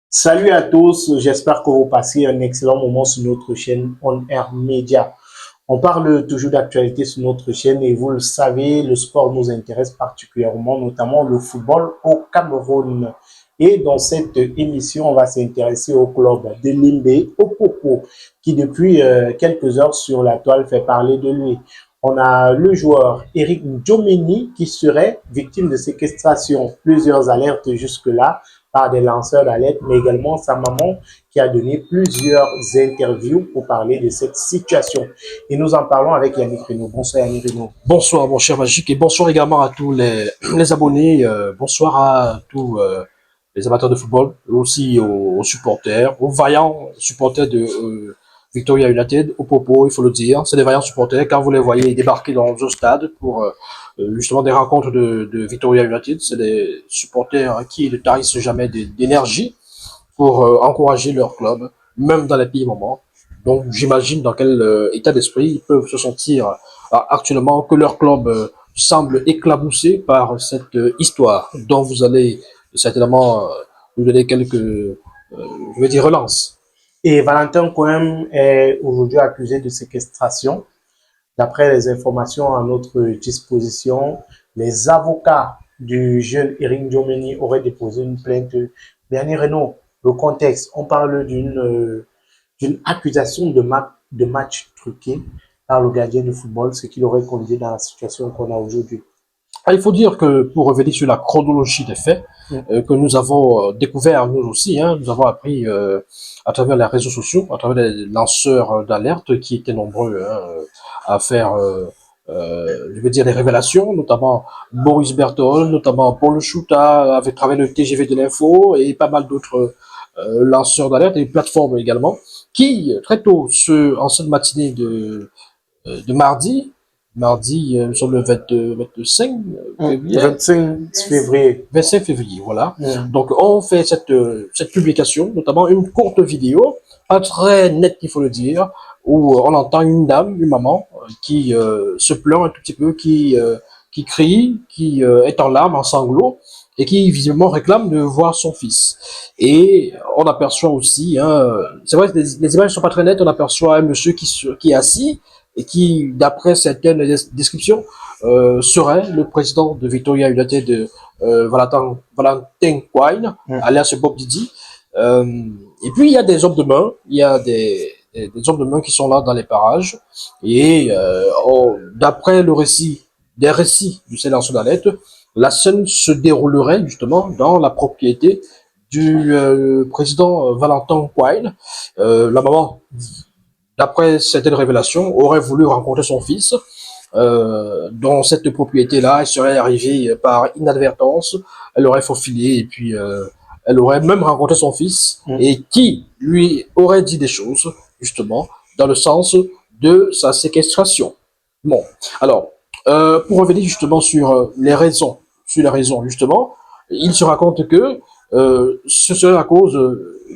Salut à tous, j'espère que vous passez un excellent moment sur notre chaîne On Air Media. On parle toujours d'actualité sur notre chaîne et vous le savez, le sport nous intéresse particulièrement, notamment le football au Cameroun. Et dans cette émission, on va s'intéresser au club de Limbe, au Popo, qui depuis quelques heures sur la toile fait parler de lui. On a le joueur Eric Djomeni qui serait victime de séquestration. Plusieurs alertes jusque-là par des lanceurs d'alerte, mais également sa maman qui a donné plusieurs interviews pour parler de cette situation. Et nous en parlons avec Yannick Reno. Bonsoir Yannick Reno. Bonsoir mon cher Magique et bonsoir également à tous les abonnés, bonsoir à tous les amateurs de football, aussi aux supporters, aux vaillants supporters de Victoria United, au Popo, il faut le dire. C'est des vaillants supporters quand vous les voyez débarquer dans un stade pour justement des rencontres de Victoria United. C'est des supporters qui ne tarissent jamais d'énergie pour encourager leur club, même dans les pires moments. Donc j'imagine dans quel état d'esprit ils peuvent se sentir actuellement que leur club semble éclaboussé par cette histoire dont vous allez certainement nous donner quelques, je vais dire, relances. Et Valentin Cohen est aujourd'hui accusé de séquestration. D'après les informations à notre disposition, les avocats du jeune Eric Djomeni auraient déposé une plainte. Dernier Renault, le contexte, on parle d'une accusation de match truqué par le gardien de football, ce qui l'aurait conduit dans la situation qu'on a aujourd'hui. Il faut dire que pour revenir sur la chronologie des faits, que nous avons découvert nous aussi, nous avons appris à travers les réseaux sociaux, à travers les lanceurs d'alerte qui étaient nombreux à faire, je veux dire, des révélations, notamment Boris Bertol, notamment Paul Chouta, avec travers le TGV de l'info et pas mal d'autres lanceurs d'alerte et plateformes également, qui très tôt, en cette matinée de mardi, nous sommes le 25 février. 25 février. 25 février, voilà. Donc, on fait cette publication, notamment une courte vidéo, pas très nette, il faut le dire, où on entend une dame, une maman, qui se plaint un tout petit peu, qui crie, qui est en larmes, en sanglots, et qui visiblement réclame de voir son fils. Et on aperçoit aussi, c'est vrai que les images sont pas très nettes, on aperçoit un monsieur qui est assis, et qui, d'après certaines descriptions, serait le président de Victoria United, Valentin Quine, alias Bob Didi. Et puis, il y a des hommes de main, il y a des hommes de main qui sont là dans les parages. Et d'après des récits du sénateur d'alerte, la scène se déroulerait justement dans la propriété du président Valentin Quine. La maman, d'après certaines révélations, aurait voulu rencontrer son fils dans cette propriété-là. Elle serait arrivée par inadvertance, elle aurait faufilé et puis elle aurait même rencontré son fils et qui lui aurait dit des choses, justement, dans le sens de sa séquestration. Bon, alors, pour revenir justement sur les raisons, justement, il se raconte que ce serait à cause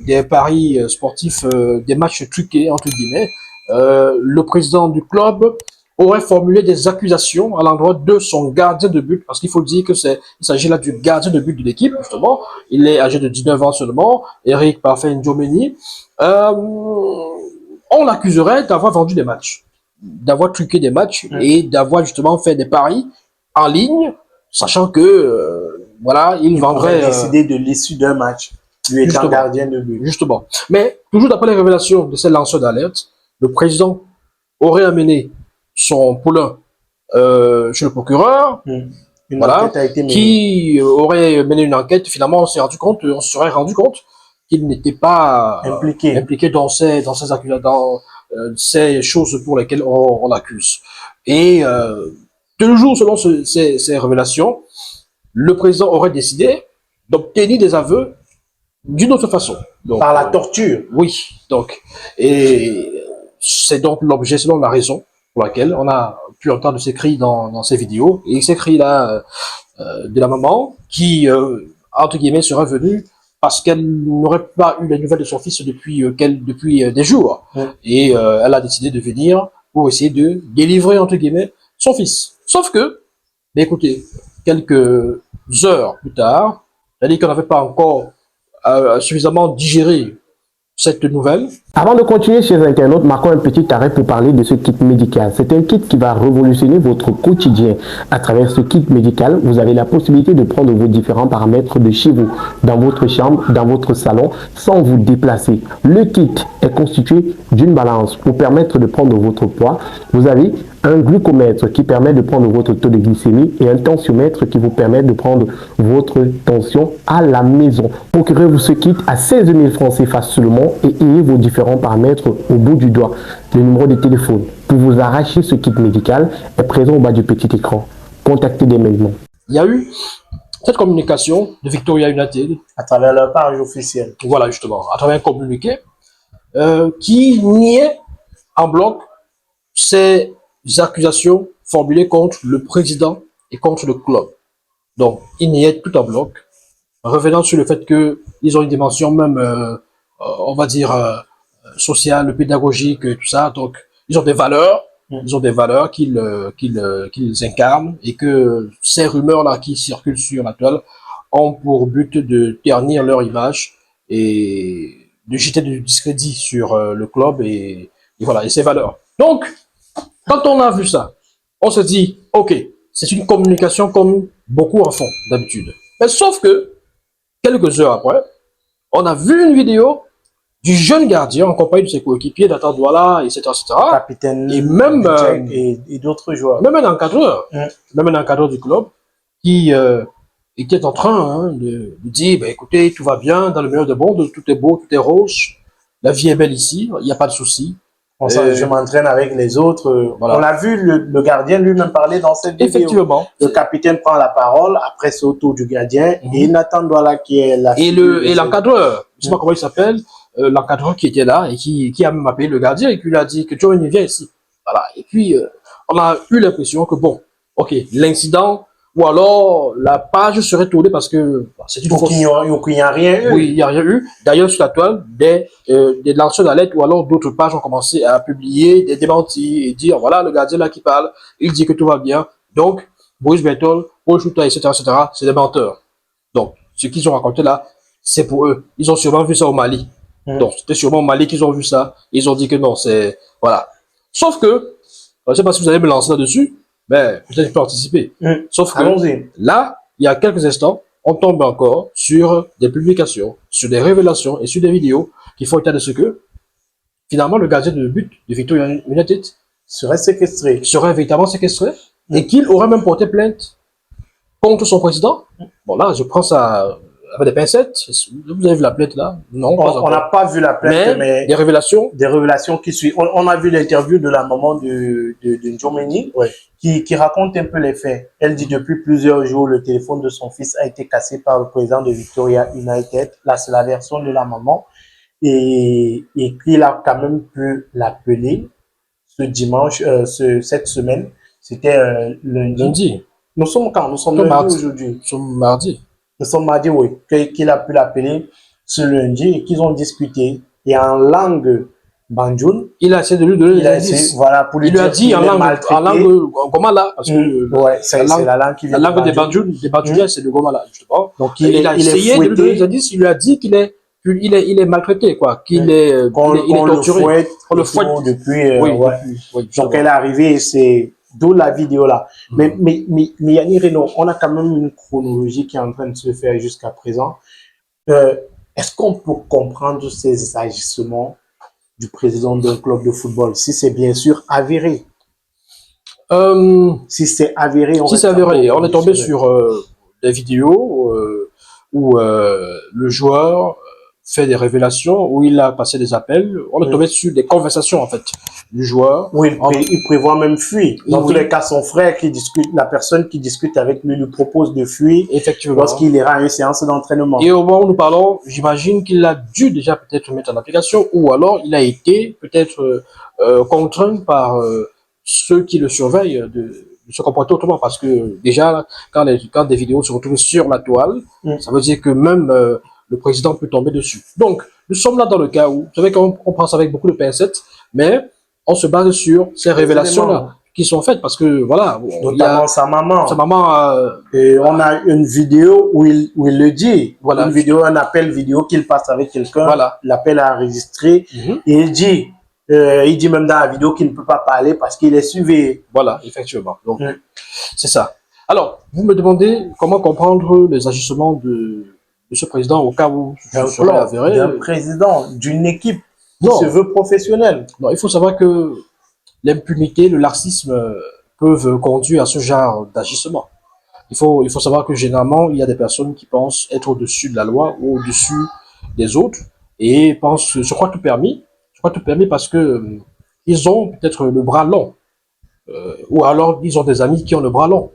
des paris sportifs, des matchs truqués, entre guillemets. Le président du club aurait formulé des accusations à l'endroit de son gardien de but, parce qu'il faut dire que il s'agit là du gardien de but de l'équipe, justement. Il est âgé de 19 ans seulement, Eric Parfait Ndjomeni. On l'accuserait d'avoir vendu des matchs, d'avoir truqué des matchs et d'avoir justement fait des paris en ligne, sachant que voilà, il vendrait décider de l'issue d'un match, lui étant gardien de but. Justement. Mais toujours d'après les révélations de ces lanceurs d'alerte, le président aurait amené son poulain chez le procureur, voilà, qui aurait mené une enquête. Finalement, on se serait rendu compte qu'il n'était pas impliqué dans ces choses pour lesquelles on l'accuse. Et toujours selon ces révélations, le président aurait décidé d'obtenir des aveux d'une autre façon. Donc, par la torture. Oui. Donc, et c'est donc l'objet, selon la raison pour laquelle on a pu entendre ces cris dans ces vidéos. Et ces cris-là de la maman qui, entre guillemets, serait venue parce qu'elle n'aurait pas eu la nouvelle de son fils depuis des jours. Et elle a décidé de venir pour essayer de délivrer, entre guillemets, son fils. Sauf que, mais écoutez, quelques heures plus tard, c'est-à-dire qu'on n'avait pas encore suffisamment digéré cette nouvelle. Avant de continuer, chers internautes, marquons un petit arrêt pour parler de ce kit médical. C'est un kit qui va révolutionner votre quotidien. À travers ce kit médical, vous avez la possibilité de prendre vos différents paramètres de chez vous, dans votre chambre, dans votre salon, sans vous déplacer. Le kit est constitué d'une balance pour permettre de prendre votre poids. Vous avez un glucomètre qui permet de prendre votre taux de glycémie et un tensiomètre qui vous permet de prendre votre tension à la maison. Procurez-vous ce kit à 16 000 francs CFA seulement et ayez vos différents paramètres au bout du doigt. Le numéro de téléphone pour vous arracher ce kit médical est présent au bas du petit écran. Contactez dès maintenant. Il y a eu cette communication de Victoria United À travers leur page officielle. voilà justement, à travers un communiqué qui niait en bloc ces accusations formulées contre le président et contre le club. Donc, ils niaient tout en bloc, revenant sur le fait qu'ils ont une dimension même, on va dire, sociale, pédagogique, tout ça. Donc, ils ont des valeurs, qu'ils incarnent et que ces rumeurs-là qui circulent sur la toile ont pour but de ternir leur image et de jeter du discrédit sur le club et voilà, et ses valeurs. Donc, quand on a vu ça, on se dit, ok, c'est une communication comme beaucoup en font d'habitude. Mais sauf que, quelques heures après, on a vu une vidéo du jeune gardien en compagnie de ses coéquipiers, Nathan Douala, etc., etc. Capitaine Et même et d'autres joueurs. même un encadreur, du club, qui était en train de dire, bah, écoutez, tout va bien, dans le meilleur des mondes, tout est beau, tout est rose, la vie est belle ici, il n'y a pas de souci. Je m'entraîne avec les autres. Voilà. On a vu le gardien lui-même parler dans cette vidéo. Effectivement. Le capitaine prend la parole, après c'est au tour du gardien, et Nathan Douala qui est là. Et l'encadreur, je sais pas comment il s'appelle, l'encadreur qui était là et qui a même appelé le gardien et qui lui a dit que Johnny viens ici. Voilà. Et puis, on a eu l'impression que bon, ok, l'incident, ou alors la page serait tournée parce que c'est une fausse. Il n'y a rien eu. Oui, il n'y a rien eu. D'ailleurs, sur la toile, des lanceurs d'alerte ou alors d'autres pages ont commencé à publier des démentis et dire, voilà, le gardien là qui parle, il dit que tout va bien. Donc, Boris Bertol, Paul Schutter, etc., c'est des menteurs. Donc, ce qu'ils ont raconté là, c'est pour eux. Ils ont sûrement vu ça au Mali. Donc, c'était sûrement au Mali qu'ils ont vu ça. Ils ont dit que non, c'est, voilà. Sauf que, je ne sais pas si vous allez me lancer là-dessus, mais peut-être je peux anticiper. Sauf que, là, il y a quelques instants, on tombe encore sur des publications, sur des révélations et sur des vidéos qui font état de ce que, finalement, le gardien de but de Victoria United serait séquestré. Serait véritablement séquestré et qu'il aurait même porté plainte contre son président. Bon, là, je prends ça avec des pincettes. Vous avez vu la plainte là? Non, on n'a pas vu la plainte, mais des révélations. Des révélations qui suivent. On a vu l'interview de la maman de Njomeni, qui raconte un peu les faits. Elle dit depuis plusieurs jours, le téléphone de son fils a été cassé par le président de Victoria United. Là, c'est la version de la maman. Et qu'il a quand même pu l'appeler ce dimanche, cette semaine. C'était lundi. Nous sommes quand? Nous sommes lundi aujourd'hui. Nous sommes mardi. Nous sommes mardi, oui. Qu'il a pu l'appeler ce lundi et qu'ils ont discuté. Et en langue Banjoul, il a essayé de lui donner des indices. Voilà, pour lui il lui a dit en langue Gomala, parce que ouais, c'est la langue qui vient la langue des Banjouliens, c'est le Gomala, justement. Donc il a essayé de lui donner des indices, il lui a dit qu'il est maltraité, quoi, qu'il est torturé. On le fouette depuis. Donc elle est arrivée et c'est d'où la vidéo là. Mais Yanni Reno, on a quand même une chronologie qui est en train de se faire jusqu'à présent. Est-ce qu'on peut comprendre ces agissements du président d'un club de football, si c'est bien sûr avéré? Si c'est avéré, on est tombé sur des vidéos où le joueur fait des révélations, où il a passé des appels. On est tombé sur des conversations en fait du joueur. Oui, il prévoit même fuir. Dans tous les cas, son frère qui discute, la personne qui discute avec lui propose de fuir. Effectivement. Lorsqu'il ira à une séance d'entraînement. Et au moment où nous parlons, j'imagine qu'il a dû déjà peut-être mettre en application, ou alors il a été peut-être contraint par ceux qui le surveillent de se comporter autrement, parce que déjà quand des vidéos se retrouvent sur la toile, ça veut dire que même le président peut tomber dessus. Donc, nous sommes là dans le cas où, vous savez qu'on pense avec beaucoup de pincettes, mais on se base sur ces révélations-là. qui sont faites parce que voilà, bon, il y Notamment a sa maman. sa maman, Et on a une vidéo où il le dit. Voilà. Une vidéo, un appel vidéo qu'il passe avec quelqu'un. Voilà. L'appel a enregistré. Et il dit même dans la vidéo qu'il ne peut pas parler parce qu'il est suivi. Voilà, effectivement. Donc, c'est ça. Alors, vous me demandez comment comprendre les agissements de ce président au cas où je serais avéré. D'un président, d'une équipe qui Non. se veut professionnelle. Non, il faut savoir que l'impunité, le laxisme peuvent conduire à ce genre d'agissement. Il faut savoir que généralement, il y a des personnes qui pensent être au-dessus de la loi ou au-dessus des autres et pensent se croient tout permis. Se croient tout permis parce que ils ont peut-être le bras long. Ou alors, ils ont des amis qui ont le bras long,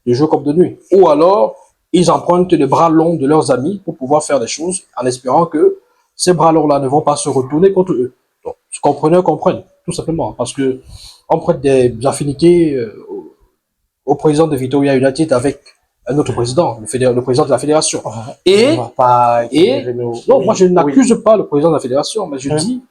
de jour comme de nuit. Ou alors, ils empruntent le bras long de leurs amis pour pouvoir faire des choses en espérant que ces bras longs-là ne vont pas se retourner contre eux. Donc, ce compreneurs comprennent, tout simplement, parce que on prête des affinités au président de Victoria United avec un autre président, le président de la fédération. Et non, moi je n'accuse pas le président de la fédération, mais je dis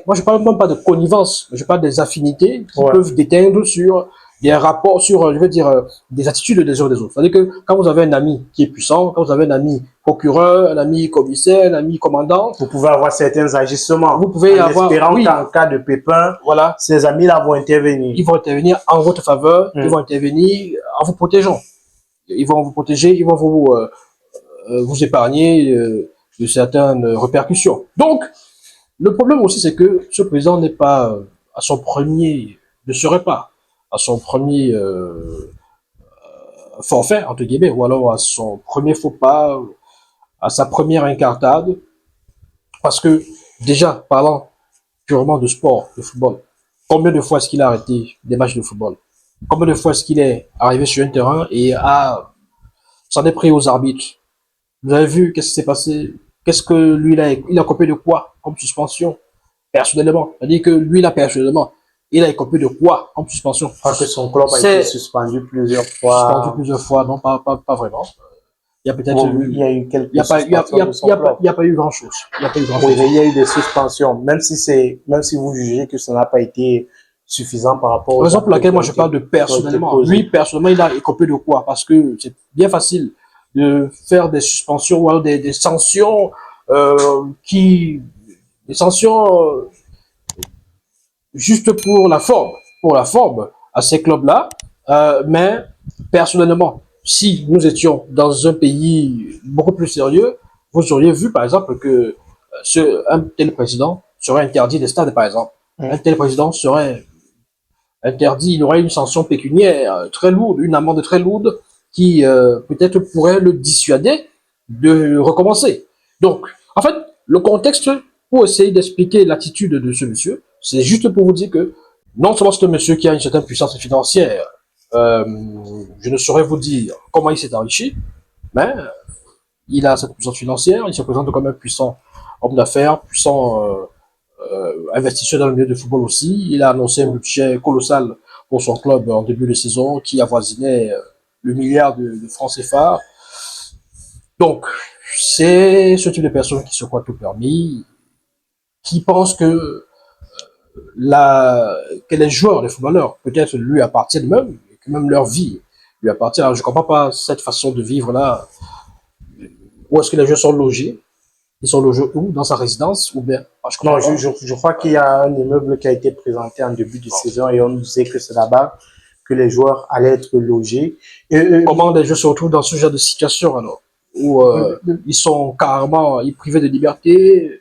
moi je parle même pas de connivence, mais je parle des affinités qui peuvent déteindre sur des rapports, sur, je veux dire, des attitudes des uns des autres. C'est-à-dire que quand vous avez un ami qui est puissant, quand vous avez un ami procureur, un ami commissaire, un ami commandant, vous pouvez avoir certains agissements. Vous pouvez avoir, espérant qu'en cas de pépin, voilà, ces amis-là vont intervenir. Ils vont intervenir en votre faveur, ils vont intervenir en vous protégeant. Ils vont vous protéger, ils vont vous épargner de certaines répercussions. Donc, le problème aussi, c'est que ce président n'est pas à son premier, ne serait pas à son premier forfait, entre guillemets, ou alors à son premier faux pas, à sa première incartade. Parce que, déjà, parlant purement de sport, de football, combien de fois est-ce qu'il a arrêté des matchs de football? Combien de fois est-ce qu'il est arrivé sur un terrain et s'en est pris aux arbitres? Vous avez vu qu'est-ce qui s'est passé? Qu'est-ce que lui, il a copié de quoi comme suspension? Personnellement. C'est-à-dire que lui, là, personnellement, il a copié de quoi comme suspension? Je crois que son club a été suspendu plusieurs fois. Suspendu plusieurs fois, non, pas vraiment. Il y a peut-être il y a eu quelques il n'y a pas eu grand-chose. Il n'y a pas eu grand-chose. Oui, il y a eu des suspensions, même si vous jugez que ça n'a pas été suffisant par rapport aux... Raison pour laquelle moi je parle de personnellement. Lui, personnellement, il a écopé de quoi? Parce que c'est bien facile de faire des suspensions ou alors des sanctions des sanctions juste pour la forme à ces clubs-là. Mais personnellement, si nous étions dans un pays beaucoup plus sérieux, vous auriez vu par exemple que un tel président serait interdit des stades, par exemple. Un tel président serait interdit, il aurait une sanction pécuniaire très lourde, une amende très lourde qui peut-être pourrait le dissuader de recommencer. Donc, en fait, le contexte pour essayer d'expliquer l'attitude de ce monsieur, c'est juste pour vous dire que non seulement c'est un monsieur qui a une certaine puissance financière, je ne saurais vous dire comment il s'est enrichi, mais il a cette puissance financière, il se présente comme un puissant homme d'affaires, puissant investisseur dans le milieu du football aussi. Il a annoncé un budget colossal pour son club en début de saison qui avoisinait le milliard de francs CFA. Donc, c'est ce type de personnes qui se croient tout permis, qui pensent que les joueurs, les footballeurs, peut-être lui appartiennent même, et que même leur vie lui appartient. Alors, je ne comprends pas cette façon de vivre là. Où est-ce que les joueurs sont logés? Ils sont logés où? Dans sa résidence ou bien? Je crois qu'il y a un immeuble qui a été présenté en début de saison et on nous disait que c'est là-bas que les joueurs allaient être logés. Comment les joueurs se retrouvent dans ce genre de situation alors? Où ils sont carrément privés de liberté?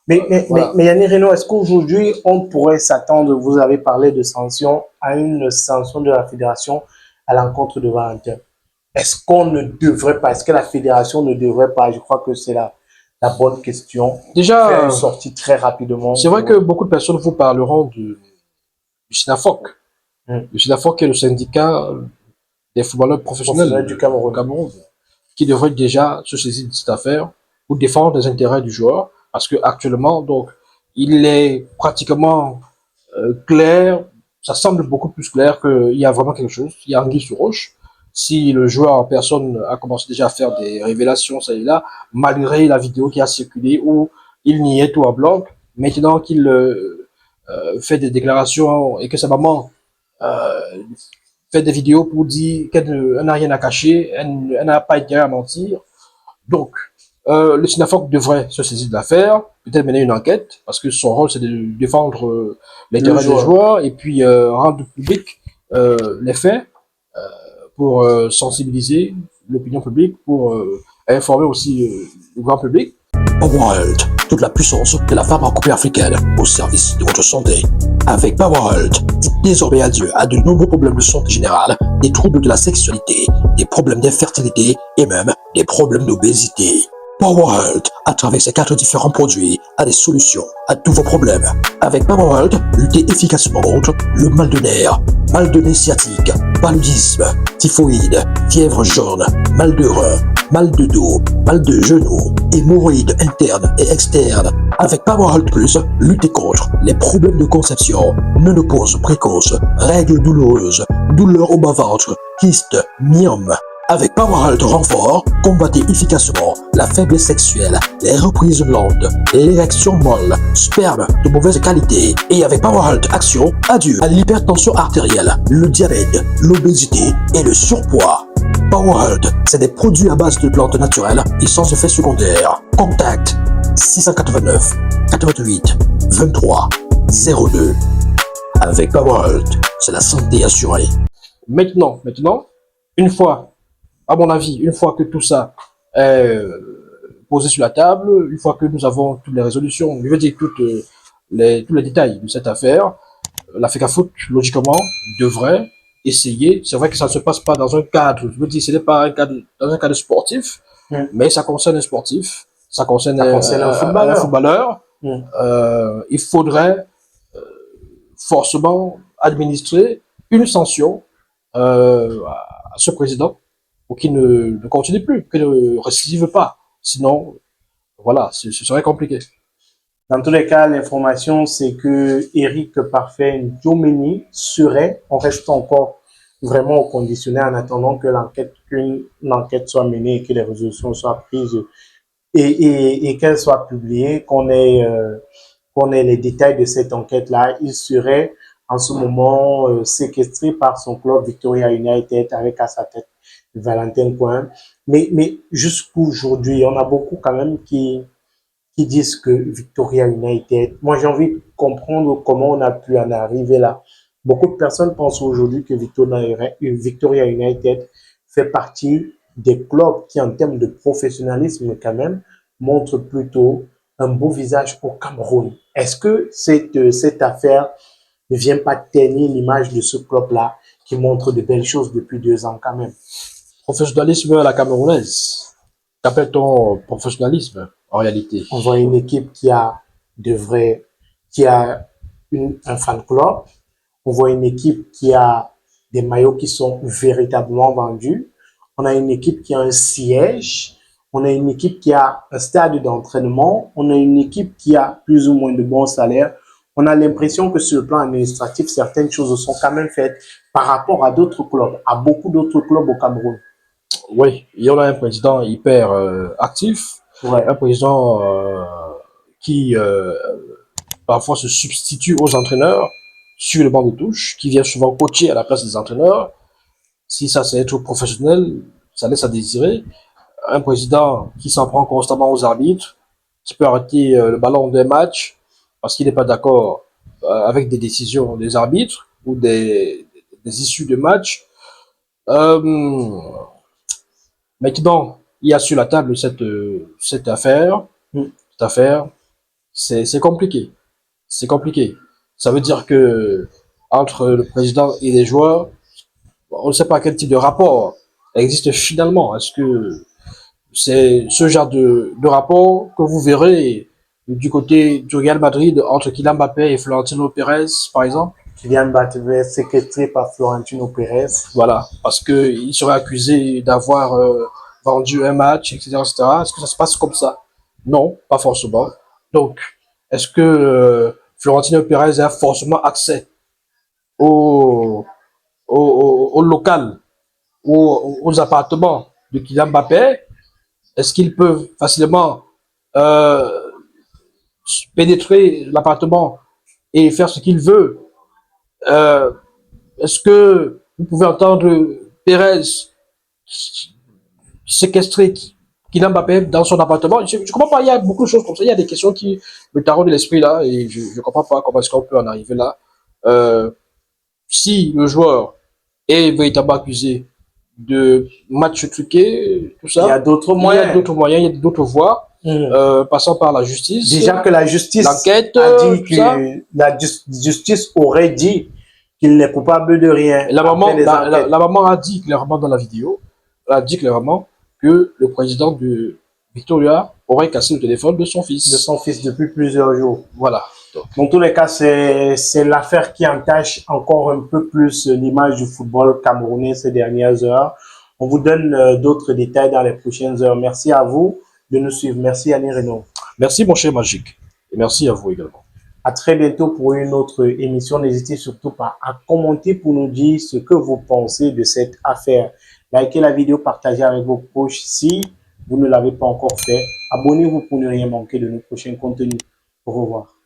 Mais Yannick Reno, est-ce qu'aujourd'hui on pourrait s'attendre, vous avez parlé de sanctions, à une sanction de la fédération à l'encontre de Valentin? Est-ce qu'on ne devrait pas, est-ce que la fédération ne devrait pas, je crois que c'est la bonne question, déjà faire une sortie très rapidement? C'est vrai que beaucoup de personnes vous parleront du SINAFOC. Le SINAFOC est le syndicat des footballeurs professionnels du Cameroun, qui devrait déjà se saisir de cette affaire pour défendre les intérêts du joueur, parce que actuellement, donc, il est pratiquement clair, ça semble beaucoup plus clair qu'il y a vraiment quelque chose, il y a anguille sous roche. Si le joueur en personne a commencé déjà à faire des révélations, ça et là, malgré la vidéo qui a circulé où il niait tout à blanc, maintenant qu'il fait des déclarations et que sa maman fait des vidéos pour dire qu'elle n'a rien à cacher, elle n'a pas intérêt à mentir. Donc, le SINAFOC devrait se saisir de l'affaire, peut-être mener une enquête, parce que son rôle c'est de défendre l'intérêt des joueurs et puis rendre public les faits pour sensibiliser l'opinion publique, pour informer aussi le grand public. Powerhold, toute la puissance de la pharmacopée africaine au service de votre santé. Avec Powerhold, dites désormais adieu à de nombreux problèmes de santé générale, des troubles de la sexualité, des problèmes d'infertilité et même des problèmes d'obésité. Powerhold, à travers ses 4 différents produits, a des solutions à tous vos problèmes. Avec Powerhold, luttez efficacement contre le mal de nerfs, mal de nez sciatique, paludisme, typhoïde, fièvre jaune, mal de rein, mal de dos, mal de genoux, hémorroïdes internes et externes. Avec Powerhold Plus, luttez contre les problèmes de conception, ménopause précoce, règles douloureuses, douleurs au bas-ventre, kystes, myome. Avec Powerhold Renfort, combattez efficacement la faiblesse sexuelle, les reprises lentes, l'érection molle, sperme de mauvaise qualité. Et avec Powerhold Action, adieu à l'hypertension artérielle, le diabète, l'obésité et le surpoids. Powerhold, c'est des produits à base de plantes naturelles et sans effet secondaire. Contact 689 88 23 02. Avec Powerhold, c'est la santé assurée. Maintenant, une fois, à mon avis, une fois que tout ça est posé sur la table, une fois que nous avons toutes les résolutions, je veux dire tous les détails de cette affaire, la FECAFOOT, logiquement, devrait essayer. C'est vrai que ça ne se passe pas dans un cadre, je veux dire, ce n'est pas dans un cadre sportif, mais ça concerne un sportif, ça concerne un footballeur. Il faudrait forcément administrer une sanction à ce président pour qu'il ne continue plus, qu'il ne récidive pas. Sinon, voilà, ce serait compliqué. Dans tous les cas, l'information, c'est que Eric Parfait Ndiomeni serait, on reste encore vraiment au conditionnel en attendant que qu'une enquête soit menée et que les résolutions soient prises et qu'elles soient publiées, qu'on ait les détails de cette enquête-là. Il serait en ce moment séquestré par son club Victoria United avec à sa tête Valentin Coin. Mais jusqu'aujourd'hui, on a beaucoup quand même qui disent que Victoria United, moi j'ai envie de comprendre comment on a pu en arriver là. Beaucoup de personnes pensent aujourd'hui que Victoria United fait partie des clubs qui, en termes de professionnalisme quand même, montrent plutôt un beau visage au Cameroun. Est-ce que cette affaire ne vient pas ternir l'image de ce club-là qui montre de belles choses depuis 2 ans quand même? Professionnalisme à la camerounaise. Qu'appelle-t-on professionnalisme en réalité? On voit une équipe qui a un fan club. On voit une équipe qui a des maillots qui sont véritablement vendus. On a une équipe qui a un siège. On a une équipe qui a un stade d'entraînement. On a une équipe qui a plus ou moins de bons salaires. On a l'impression que sur le plan administratif, certaines choses sont quand même faites par rapport à d'autres clubs, à beaucoup d'autres clubs au Cameroun. Oui, il y en a un président hyper actif, un président qui parfois se substitue aux entraîneurs sur le banc de touche, qui vient souvent coacher à la place des entraîneurs. Si ça c'est être professionnel, ça laisse à désirer. Un président qui s'en prend constamment aux arbitres, qui peut arrêter le ballon d'un match parce qu'il n'est pas d'accord avec des décisions des arbitres ou des issues de match. Maintenant, il y a sur la table cette affaire. Cette affaire, c'est compliqué. C'est compliqué. Ça veut dire que entre le président et les joueurs, on ne sait pas quel type de rapport existe finalement. Est-ce que c'est ce genre de rapport que vous verrez du côté du Real Madrid entre Kylian Mbappé et Florentino Pérez, par exemple? Kylian Mbappé séquestré par Florentino Pérez. Voilà, parce que il serait accusé d'avoir vendu un match, etc., etc. Est-ce que ça se passe comme ça? Non, pas forcément. Donc, est-ce que Florentino Pérez a forcément accès au local ou aux appartements de Kylian Mbappé? Est-ce qu'ils peuvent facilement pénétrer l'appartement et faire ce qu'il veut est-ce que vous pouvez entendre Pérez séquestrer Kylian Mbappé dans son appartement? Je comprends pas, il y a beaucoup de choses comme ça, il y a des questions qui me taraudent de l'esprit là, et je comprends pas comment est-ce qu'on peut en arriver là. Si le joueur est véritablement accusé de match truqué, tout ça, Il y a d'autres il y moyens. a d'autres moyens, il y a d'autres voies, passant par la justice. Déjà que la justice l'enquête, a dit tout ça. que la justice aurait dit qu'il n'est coupable de rien. La maman, après les enquêtes. la maman a dit clairement dans la vidéo, elle a dit clairement que le président de Victoria aurait cassé le téléphone de son De fils. son fils depuis plusieurs jours. Voilà. Dans tous les cas, c'est l'affaire qui entache encore un peu plus l'image du football camerounais ces dernières heures. On vous donne d'autres détails dans les prochaines heures. Merci à vous de nous suivre. Merci Annie Renaud. Merci mon cher Magique. Et merci à vous également. À très bientôt pour une autre émission. N'hésitez surtout pas à commenter pour nous dire ce que vous pensez de cette affaire. Likez la vidéo, partagez avec vos proches si vous ne l'avez pas encore fait. Abonnez-vous pour ne rien manquer de nos prochains contenus. Au revoir.